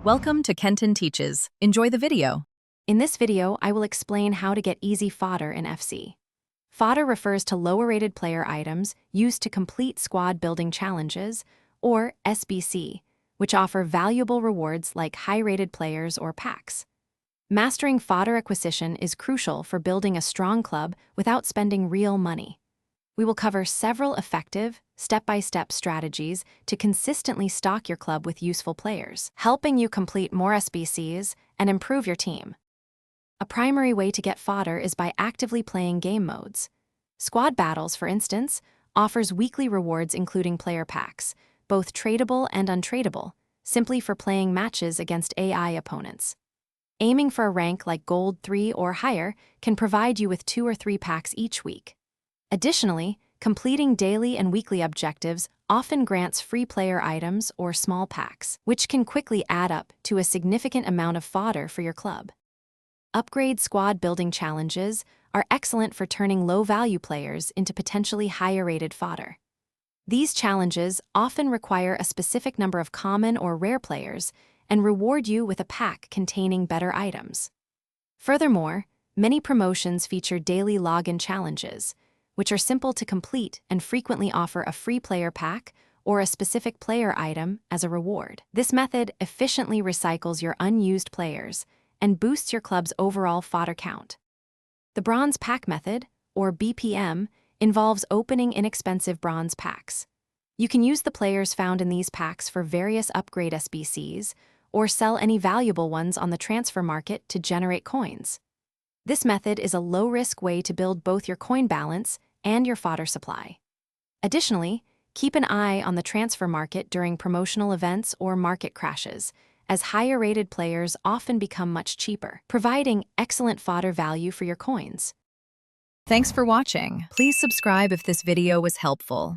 Welcome to Kenton Teaches. Enjoy the video. In this video, I will explain how to get easy fodder in FC. Fodder refers to lower-rated player items used to complete squad building challenges, or SBC, which offer valuable rewards like high-rated players or packs. Mastering fodder acquisition is crucial for building a strong club without spending real money. We will cover several effective, step-by-step strategies to consistently stock your club with useful players, helping you complete more SBCs and improve your team. A primary way to get fodder is by actively playing game modes. Squad Battles, for instance, offers weekly rewards including player packs, both tradable and untradeable, simply for playing matches against AI opponents. Aiming for a rank like Gold 3 or higher can provide you with 2 or 3 packs each week. Additionally, completing daily and weekly objectives often grants free player items or small packs, which can quickly add up to a significant amount of fodder for your club. Upgrade squad building challenges are excellent for turning low-value players into potentially higher-rated fodder. These challenges often require a specific number of common or rare players and reward you with a pack containing better items. Furthermore, many promotions feature daily login challenges, which are simple to complete and frequently offer a free player pack or a specific player item as a reward. This method efficiently recycles your unused players and boosts your club's overall fodder count. The Bronze Pack Method, or BPM, involves opening inexpensive bronze packs. You can use the players found in these packs for various upgrade SBCs, or sell any valuable ones on the transfer market to generate coins. This method is a low-risk way to build both your coin balance and your fodder supply. Additionally, keep an eye on the transfer market during promotional events or market crashes, as higher-rated players often become much cheaper, providing excellent fodder value for your coins. Thanks for watching. Please subscribe if this video was helpful.